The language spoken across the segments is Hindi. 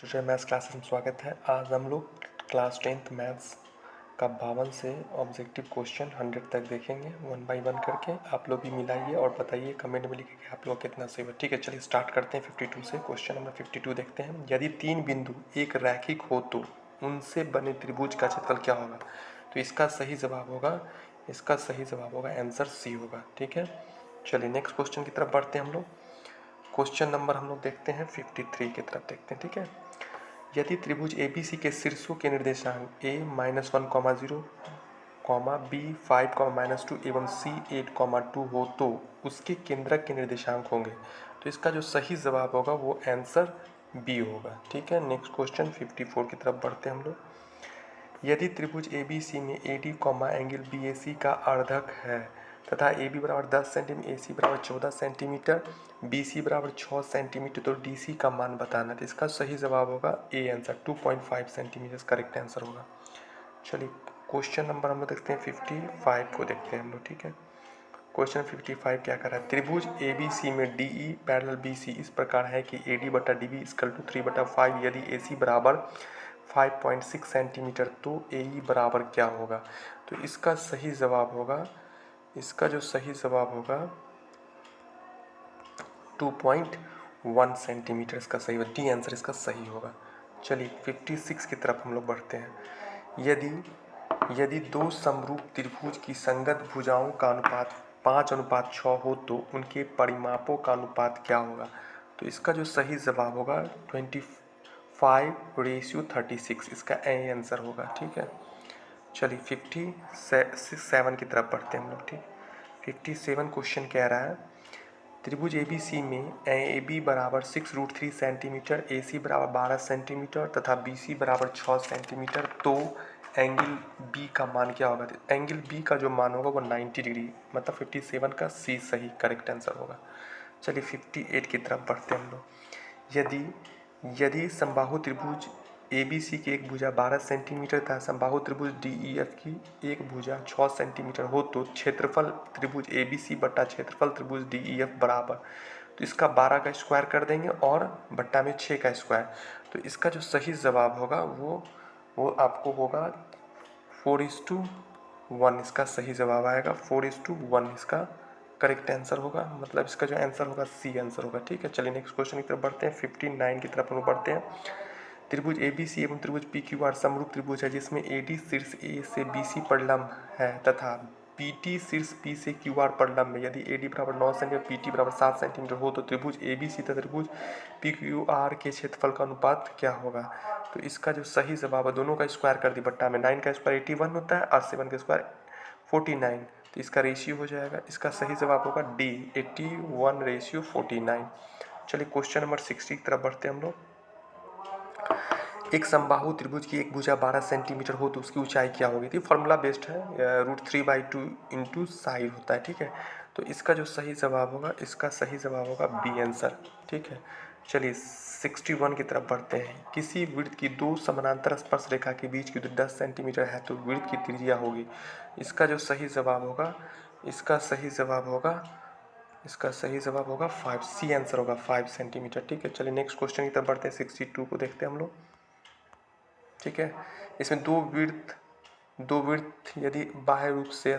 जय मैथ्स क्लासेस में स्वागत है। आज हम लोग क्लास 10th मैथ्स का 52 से ऑब्जेक्टिव क्वेश्चन 100 तक देखेंगे वन बाय वन करके। आप लोग भी मिलाइए और बताइए कमेंट में लिखिए कि आप लोग कितना सही है। ठीक है, चलिए स्टार्ट करते हैं 52 से। क्वेश्चन नंबर 52 देखते हैं। यदि तीन बिंदु एक रैखिक हो तो उनसे बने त्रिभुज का क्षेत्रफल क्या होगा? तो इसका सही जवाब होगा आंसर सी होगा। ठीक है, चलिए नेक्स्ट क्वेश्चन की तरफ बढ़ते हैं हम लोग। क्वेश्चन नंबर हम लोग देखते हैं 53 की तरफ देखते हैं। ठीक है, यदि त्रिभुज ABC के शीर्षों के निर्देशांक A-1, 0, B 5, -2 एवं C 8, 2 हो तो उसके केंद्रक के निर्देशांक होंगे। तो इसका जो सही जवाब होगा वो आंसर बी होगा। ठीक है, नेक्स्ट क्वेश्चन 54 की तरफ बढ़ते हैं हम लोग। यदि त्रिभुज ABC में AD, एंगल BAC का अर्धक है तथा AB बराबर 10 सेंटीमीटर, AC बराबर 14 सेंटीमीटर, BC बराबर 6 सेंटीमीटर, तो DC का मान बताना। तो इसका सही जवाब होगा A answer 2.5 centimetre correct answer होगा। चलिए क्वेश्चन नंबर हम लोग देखते हैं 55 को देखते हैं हम लोग। ठीक है, क्वेश्चन 55 क्या कर रहा है? त्रिभुज ABC में DE पैरेलल BC इस प्रकार है कि AD बटा DB इक्वल टू 3/5। यदि AC बराबर 5.6 सेंटीमीटर तो AE बराबर क्या होगा? तो इसका सही जवाब होगा 2.1 सेंटीमीटर इसका सही होगा। डी आंसर इसका सही होगा। चलिए 56 की तरफ हम लोग बढ़ते हैं। यदि दो समरूप त्रिभुज की संगत भुजाओं का अनुपात 5:6 हो तो उनके परिमापों का अनुपात क्या होगा? तो इसका जो सही जवाब होगा 25:36 इसका ए आंसर होगा। ठीक है, चलिए 57 की तरफ बढ़ते हैं हम लोग। ठीक, 57 क्वेश्चन कह रहा है त्रिभुज ABC में AB बराबर 6√3 सेंटीमीटर, AC बराबर 12 सेंटीमीटर तथा BC बराबर 6 सेंटीमीटर, तो एंगल B का मान क्या होगा? तो एंगल B का जो मान होगा वो 90 डिग्री, मतलब 57 का सी सही करेक्ट आंसर होगा। चलिए 58 की तरफ बढ़ते हैं हम लोग। यदि समबाहु त्रिभुज ABC की एक भुजा 12 सेंटीमीटर तथा समबाहु त्रिभुज DEF की एक भुजा 6 सेंटीमीटर हो तो क्षेत्रफल त्रिभुज ABC बटा क्षेत्रफल त्रिभुज DEF बराबर, तो इसका 12 का स्क्वायर कर देंगे और बट्टा में 6 का स्क्वायर। तो इसका जो सही जवाब होगा वो आपको होगा 4:1 इसका सही जवाब आएगा। 4:1 इसका करेक्ट आंसर होगा, मतलब इसका जो आंसर होगा सी आंसर होगा। ठीक है, चलिए नेक्स्ट क्वेश्चन की तरफ बढ़ते हैं। 59 की तरफ हम बढ़ते हैं। त्रिभुज ABC एवं त्रिभुज PQR समरूप त्रिभुज है जिसमें AD शीर्ष A से BC पर लंब है तथा BT शीर्ष P से QR पर लंब है। यदि AD बराबर 9 सेंटीमीटर, PT बराबर 7 सेंटीमीटर हो तो त्रिभुज ABC तथा त्रिभुज PQR के क्षेत्रफल का अनुपात क्या होगा? तो इसका जो सही जवाब है, दोनों का स्क्वायर कर दी बट्टा में, 9 का स्क्वायर 81 होता है और 7 का स्क्वायर 49, तो इसका रेशियो हो जाएगा। इसका सही जवाब होगा डी 81:49। चलिए क्वेश्चन नंबर 60 की तरफ बढ़ते हैं हम लोग। एक समबाहु त्रिभुज की एक भुजा 12 सेंटीमीटर हो तो उसकी ऊंचाई क्या होगी? तो फॉर्मूला बेस्ड है, √3/2 इंटू साइड होता है। ठीक है, तो इसका जो सही जवाब होगा बी आंसर। ठीक है, चलिए 61 की तरफ बढ़ते हैं। किसी वृत्त की दो समानांतर स्पर्श रेखा के बीच की दूरी 10 सेंटीमीटर है तो वृत्त की त्रिज्या होगी। इसका जो सही जवाब होगा 5, सी आंसर होगा 5 सेंटीमीटर। ठीक है, चलिए नेक्स्ट क्वेश्चन की तरफ बढ़ते हैं। 62 को देखते हैं हम लोग। ठीक है, इसमें दो वृत्त यदि बाह्य रूप से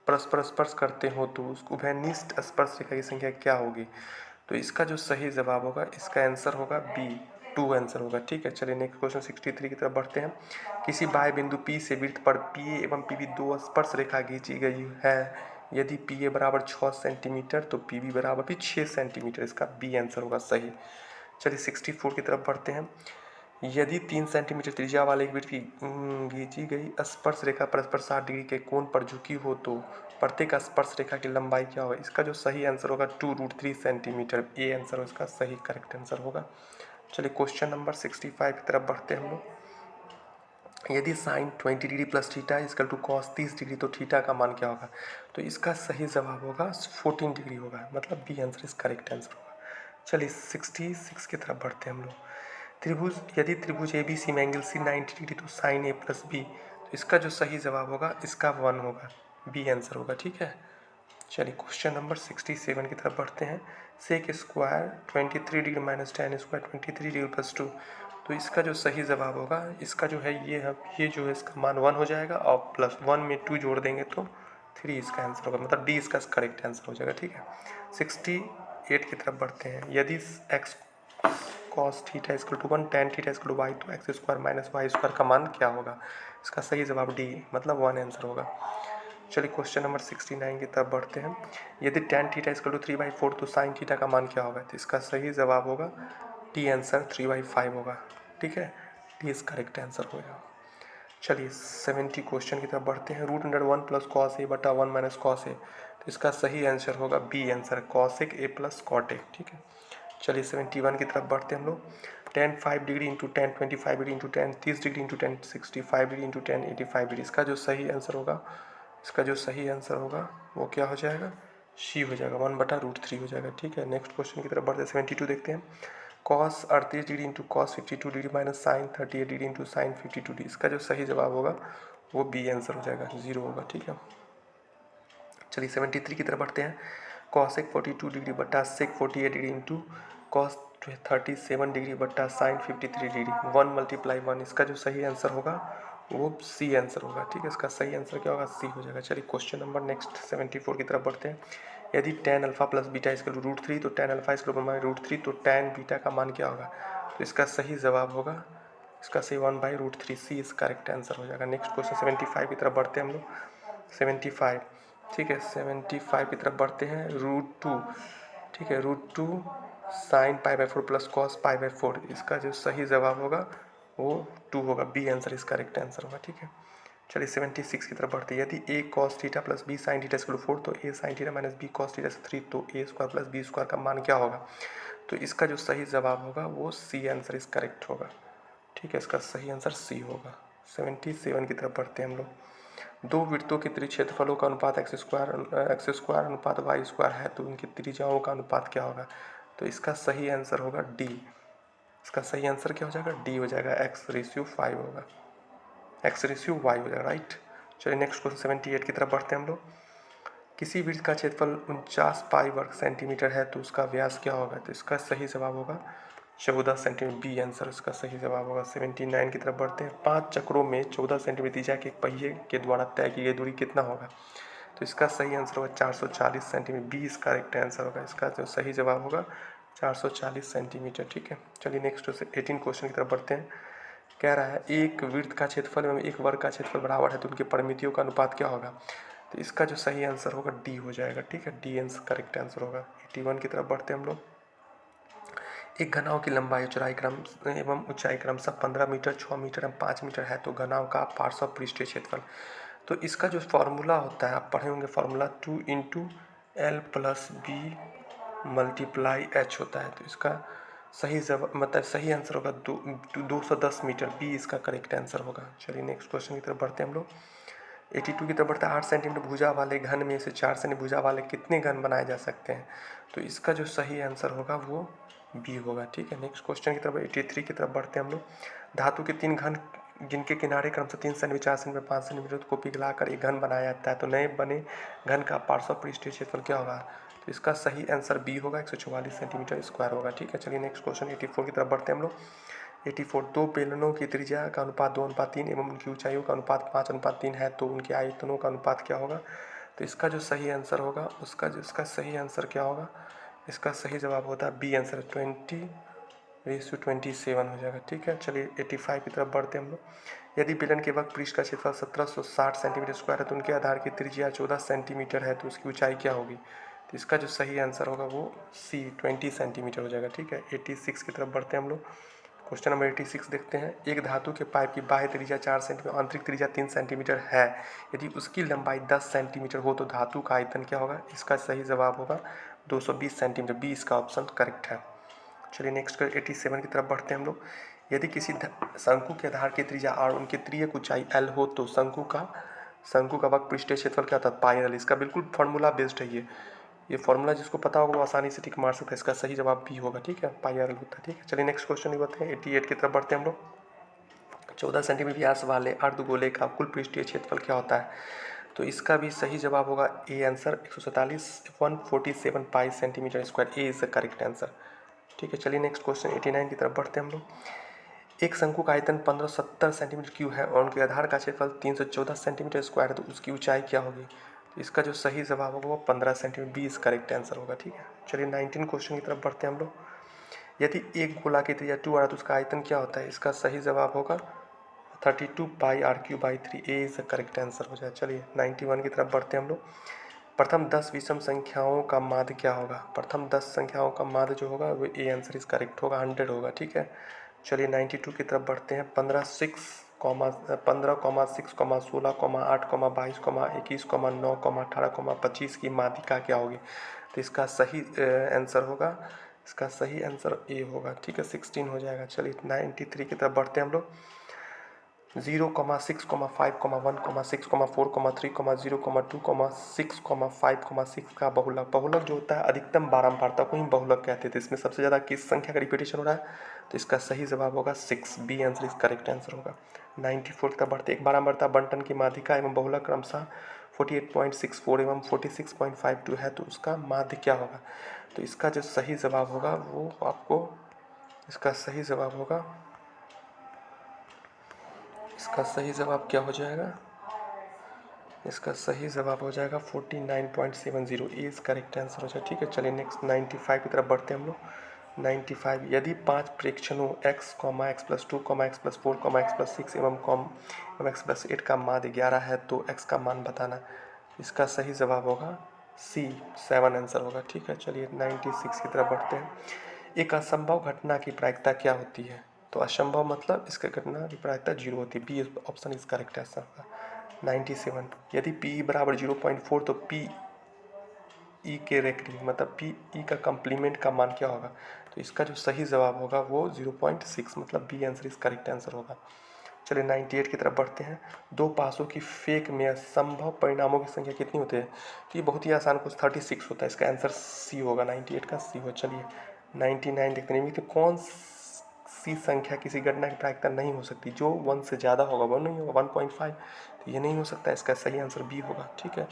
परस्पर स्पर्श करते हो तो उसको उभयनिष्ठ स्पर्श रेखा की संख्या क्या होगी? तो इसका जो सही जवाब होगा इसका आंसर होगा बी 2 आंसर होगा। ठीक है, चलिए नेक्स्ट क्वेश्चन 63 की तरफ बढ़ते हैं। किसी बाह्य बिंदु P से वृत्त पर PA एवं PB दो स्पर्श रेखा खींची गई है। यदि PA बराबर 6 सेंटीमीटर तो PB बराबर भी 6 सेंटीमीटर, इसका बी आंसर होगा सही। चलिए 64 की तरफ बढ़ते हैं। यदि 3 सेंटीमीटर त्रिज्या वाले एक वृत्त की खींची गई स्पर्श रेखा परस्पर 60 डिग्री के कोण पर झुकी हो तो प्रत्येक स्पर्श रेखा की लंबाई क्या होगा? इसका जो सही आंसर होगा 2√3 सेंटीमीटर, ए आंसर हो इसका सही करेक्ट आंसर होगा। चलिए क्वेश्चन नंबर 65 की तरफ बढ़ते हैं हम लोग। यदि sine 20 degree plus theta equal to cos 30 degree तो थीटा का मान क्या होगा? तो इसका सही जवाब होगा 14 डिग्री होगा, मतलब बी आंसर इस करेक्ट आंसर होगा। चलिए 66 की तरफ बढ़ते हैं हम लोग। यदि त्रिभुज ABC में एंगल C 90 डिग्री तो साइन A प्लस बी, तो इसका जो सही जवाब होगा इसका 1 होगा, बी आंसर होगा। ठीक है, चलिए क्वेश्चन नंबर 67 की तरफ बढ़ते हैं। Sec square 23 degree minus tan square 23 degree plus 2, तो तो इसका जो सही जवाब होगा, इसका जो है ये जो है इसका मान 1 हो जाएगा और प्लस 1 में 2 जोड़ देंगे तो 3 इसका आंसर होगा, मतलब डी इसका करेक्ट आंसर हो जाएगा। ठीक है, 68 की तरफ बढ़ते हैं। यदि X cos theta equal to 1 tan theta equal to Y तो X square minus Y square का मान क्या होगा? इसका सही जवाब डी मतलब 1 आंसर होगा। चलिए क्वेश्चन नंबर 69 की तरफ बढ़ते हैं। यदि टेन थीटा इक्वल टू 3/4 तो साइन थीटा का मान क्या होगा? तो इसका सही जवाब होगा टी आंसर 3/5 होगा। ठीक है, टी इस करेक्ट आंसर होगा। चलिए 70 क्वेश्चन की तरफ बढ़ते हैं। Root under 1 plus cos A बटा 1 माइनस कॉस ए, तो इसका सही आंसर होगा B answer cosec A plus cot A. ठीक है, चलिए 71 की तरफ बढ़ते हैं हम लोग। Ten 5 degree into 10 25 degree into 10 30 degree into 10 65 degree into 10 85 degree. इसका जो सही आंसर होगा वो क्या हो जाएगा? सी हो जाएगा, 1/√3 हो जाएगा। ठीक है, नेक्स्ट क्वेश्चन की तरफ बढ़ते हैं। 72 देखते हैं। Cos 38 degree into cos 52 degree minus sine 38 degree into sine 52 degree. इसका जो सही जवाब होगा वो बी आंसर हो जाएगा, 0 होगा। ठीक है, चलिए 73 की तरफ बढ़ते हैं। कॉसेक 42 डिग्री बट्टा सेक 48 डिग्री इंटू कॉस 37 डिग्री बट्टा साइन 53 डिग्री 1 × 1। इसका जो सही आंसर होगा वो सी आंसर होगा। ठीक है, इसका सही आंसर क्या होगा? सी हो जाएगा। चलिए क्वेश्चन नंबर नेक्स्ट 74 की तरफ बढ़ते हैं। यदि tan alpha plus beta equal to √3 तो tan अल्फा इक्वल टू √3 तो tan बीटा का मान क्या होगा? तो इसका सही जवाब होगा, इसका सही 1/√3 सी इस करेक्ट आंसर हो जाएगा। नेक्स्ट क्वेश्चन 75 की तरफ बढ़ते हैं हम लोग। 75, ठीक है, 75 की तरफ बढ़ते हैं। √2, ठीक है, √2 साइन π/4 प्लस कॉस π/4। इसका जो सही जवाब होगा वो 2 होगा, बी आंसर इस करेक्ट आंसर होगा। ठीक है, चलिए 76 की तरफ बढ़ते हैं। यदि A cos theta plus B sin theta equal to 4 तो A sin theta minus B cos theta से 3 तो A square plus B square का मान क्या होगा? तो इसका जो सही जवाब होगा वो सी आंसर इस करेक्ट होगा। ठीक है, इसका सही आंसर सी होगा। 77 की तरफ बढ़ते हैं हम लोग। दो वृत्तों के त्रिक्षेत्रफलों का अनुपात एक्स स्क्वायर अनुपात वाई स्क्वायर है तो उनकी त्रिज्याओं का अनुपात क्या होगा? तो इसका सही आंसर होगा डी। इसका सही आंसर क्या हो जाएगा? डी हो जाएगा, x/5 होगा, x/y हो जाएगा। राइट, चलिए नेक्स्ट क्वेश्चन 78 की तरफ बढ़ते हैं हम लोग। किसी वृत्त का क्षेत्रफल 49 पाई वर्ग सेंटीमीटर है तो उसका व्यास क्या होगा? तो इसका सही जवाब होगा 14 सेंटीमीटर, बी आंसर इसका सही जवाब होगा। 79 की तरफ बढ़ते हैं। 5 चक्रों में 14 सेंटीमीटर त्रिज्या के एक पहिए के द्वारा तय की गई दूरी कितना होगा? तो इसका सही आंसर होगा 440 सेंटीमीटर, बी इसका करेक्ट आंसर होगा। इसका जो सही जवाब होगा 440 सेंटीमीटर। ठीक है, चलिए नेक्स्ट 18 क्वेश्चन की तरफ बढ़ते हैं। कह रहा है एक वृत्त का क्षेत्रफल एवं एक वर्ग का क्षेत्रफल बराबर है तो उनकी परिमितियों का अनुपात क्या होगा? तो इसका जो सही आंसर होगा डी हो जाएगा। ठीक है, डी आंसर करेक्ट आंसर होगा। 81 की तरफ बढ़ते हैं हम लोग। एक घनाव की लंबाई चौड़ाई क्रम एवं ऊंचाई क्रमशः 15 मीटर 6 मीटर एवं 5 मीटर है तो घनाव का पार्श्व पृष्ठीय क्षेत्रफल। तो इसका जो फॉर्मूला होता है, आप पढ़े होंगे फॉर्मूला 2 × L + B × H होता है। तो इसका सही मतलब सही आंसर होगा 210 मीटर, बी इसका करेक्ट आंसर होगा। चलिए नेक्स्ट क्वेश्चन की तरफ बढ़ते हैं हम लोग। 82 की तरफ बढ़ता है। 8 सेंटीमीटर भुजा वाले घन में से 4 सेंटीमीटर भुजा वाले कितने घन बनाए जा सकते हैं? तो इसका जो सही आंसर होगा वो बी होगा। ठीक है, नेक्स्ट क्वेश्चन की तरफ 83 की तरफ बढ़ते हैं हम लोग। धातु के 3 घन जिनके किनारे क्रमशः 3 सेंटीमीटर 4 सेंटीमीटर 5 सेंटीमीटर को पिघलाकर एक घन बनाया जाता है तो नए बने घन का पार्श्व पृष्ठीय क्षेत्रफल क्या होगा? तो इसका सही आंसर बी होगा, 144 सेंटीमीटर स्क्वायर होगा। ठीक है, चलिए नेक्स्ट क्वेश्चन 84 की तरफ बढ़ते हैं हम लोग। 84, दो बेलनों की त्रिज्या का अनुपात 2:3 एवं उनकी ऊंचाइयों का अनुपात 5:3 है तो उनके आयतनों का अनुपात क्या होगा? तो इसका जो सही आंसर होगा इसका सही आंसर क्या होगा? इसका सही जवाब होता है बी आंसर 20:27 हो जाएगा। ठीक है, चलिए 85 की तरफ बढ़ते हैं हम लोग। यदि बेलन के वक्र पृष्ठ का क्षेत्रफल 1760 सेंटीमीटर स्क्वायर है तो उनके आधार की त्रिज्या 14 सेंटीमीटर है तो उसकी ऊंचाई क्या होगी? तो इसका जो सही आंसर होगा वो सी 20 सेंटीमीटर हो जाएगा। ठीक है, 86 की तरफ बढ़ते हैं हम लोग। क्वेश्चन नंबर 86 देखते हैं। एक धातु के पाइप की बाह्य त्रिज्या 4 सेंटीमीटर आंतरिक त्रिज्या 3 सेंटीमीटर है। यदि उसकी लंबाई 10 सेंटीमीटर हो तो धातु का आयतन क्या होगा? इसका सही जवाब होगा 220 सेंटीमीटर, बी इसका ऑप्शन करेक्ट है। चलिए नेक्स्ट 87 की तरफ बढ़ते हैं हम लोग। यदि किसी शंकु के आधार की त्रिज्या और उनकी त्रियक ऊंचाई एल हो तो शंकु का वक्र पृष्ठीय क्षेत्रफल क्या होता है? Pi L. इसका बिल्कुल फार्मूला बेस्ड है ये फार्मूला जिसको पता होगा वो आसानी से टिक मार सकता है। इसका सही जवाब बी होगा। ठीक है, पाई आर एल होता है। ठीक है, चलिए नेक्स्ट क्वेश्चन बताते हैं। 88 की तरफ बढ़ते हैं हम लोग। 14 सेंटीमीटर व्यास वाले अर्धगोले का कुल पृष्ठीय क्षेत्रफल क्या होता है? तो इसका भी सही जवाब होगा A answer 147 pi centimetre square, A is the correct answer. ठीक है, चलिए नेक्स्ट क्वेश्चन 89 की तरफ बढ़ते हैं हम लोग। एक शंकु का आयतन 1570 सेंटीमीटर क्यूब है और उनके आधार का क्षेत्रफल 314 सेंटीमीटर स्क्वायर है, तो उसकी ऊंचाई क्या होगी? तो इसका जो सही जवाब होगा वो 15 सेंटीमीटर, बी इस करेक्ट आंसर होगा। ठीक है, चलिए 19 क्वेश्चन की तरफ बढ़ते हैं हम लोग। यदि एक गोला की त्रिज्या 2r है तो उसका आयतन क्या होता है? इसका सही जवाब होगा 32 पाई r3/3, A is the correct answer हो जाए। चलिए 91 की तरफ बढ़ते हैं हम लोग। प्रथम 10 विषम संख्याओं का माध्य क्या होगा? प्रथम 10 संख्याओं का माध्य जो होगा वो ए आंसर इस करेक्ट होगा, 100 होगा। ठीक है, चलिए 92 की तरफ बढ़ते हैं। 15, 6, 16, 8, 22, 21, 9, 18, 25 की माध्यिका क्या होगी? तो इसका सही आंसर होगा, इसका सही आंसर ए होगा। ठीक है, 16 हो जाएगा। चलिए 93 की तरफ बढ़ते हैं हम लोग। 0, 6, 5, 1, 6, 4, 3, 0, 2, 6, 5, 6 का बहुलक। बहुलक जो होता है अधिकतम बारंबारता को ही बहुलक कहते थे। इसमें सबसे ज़्यादा किस संख्या का रिपीटेशन हो रहा है? तो इसका सही जवाब होगा 6, बी आंसर इस करेक्ट आंसर होगा। 94 तक बढ़ते। एक बारंबारता बंटन की माध्यिका एवं बहुलक क्रमशः 48.64 एवं 46.52 है, तो उसका माध्य क्या होगा? तो इसका जो सही जवाब होगा वो आपको, इसका सही जवाब होगा, इसका सही जवाब क्या हो जाएगा? इसका सही जवाब हो जाएगा 49.70, ए इज करेक्ट आंसर हो जाए। ठीक है, चलिए नेक्स्ट 95 की तरफ बढ़ते हैं हम लोग। 95, यदि 5 प्रेक्षणों x, x+2, x+4, x+6 एवं x+8 का माध्य 11 है तो x का मान बताना। इसका सही जवाब होगा सी, 7 आंसर होगा। ठीक है, चलिए 96 की तरफ बढ़ते हैं। एक असंभव घटना की प्रायिकता क्या होती है? तो असंभव मतलब इसका घटना की प्रायिकता 0 होती है, B option is correct answer होगा। 97, यदि पी बराबर 0.4 तो पी ई के रेखिक मतलब पी ई का कंप्लीमेंट का मान क्या होगा? तो इसका जो सही जवाब होगा वो 0.6 मतलब बी आंसर इस करेक्ट आंसर होगा। चलिए 98 की तरफ बढ़ते हैं। दो पासों की फेक में संभव परिणामों की संख्या कितनी होती है? तो ये बहुत ही आसान कुछ 36 होता है, इसका आंसर सी होगा, 98 का सी हो। चलिए 99 देखते हैं तो कौन सी संख्या किसी घटना की प्रायिकता नहीं हो सकती? जो 1 से ज़्यादा होगा, 1 नहीं होगा, 1.5, तो ये नहीं हो सकता, इसका सही आंसर बी होगा। ठीक है,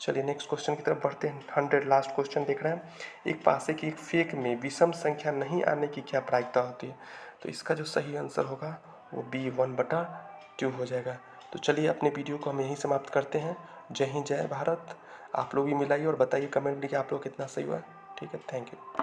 चलिए नेक्स्ट क्वेश्चन की तरफ बढ़ते हैं। 100 लास्ट क्वेश्चन देख रहे हैं। एक पासे की एक फेक में विषम संख्या नहीं आने की क्या प्रायिकता होती है? तो इसका जो सही आंसर होगा वो बी 1/2 हो जाएगा। तो चलिए अपने वीडियो को हम यहीं समाप्त करते हैं। जय हिंद, जय भारत। आप लोग भी मिलाइए और बताइए कमेंट में कि आप लोग कितना सही हुआ। ठीक है, थैंक यू।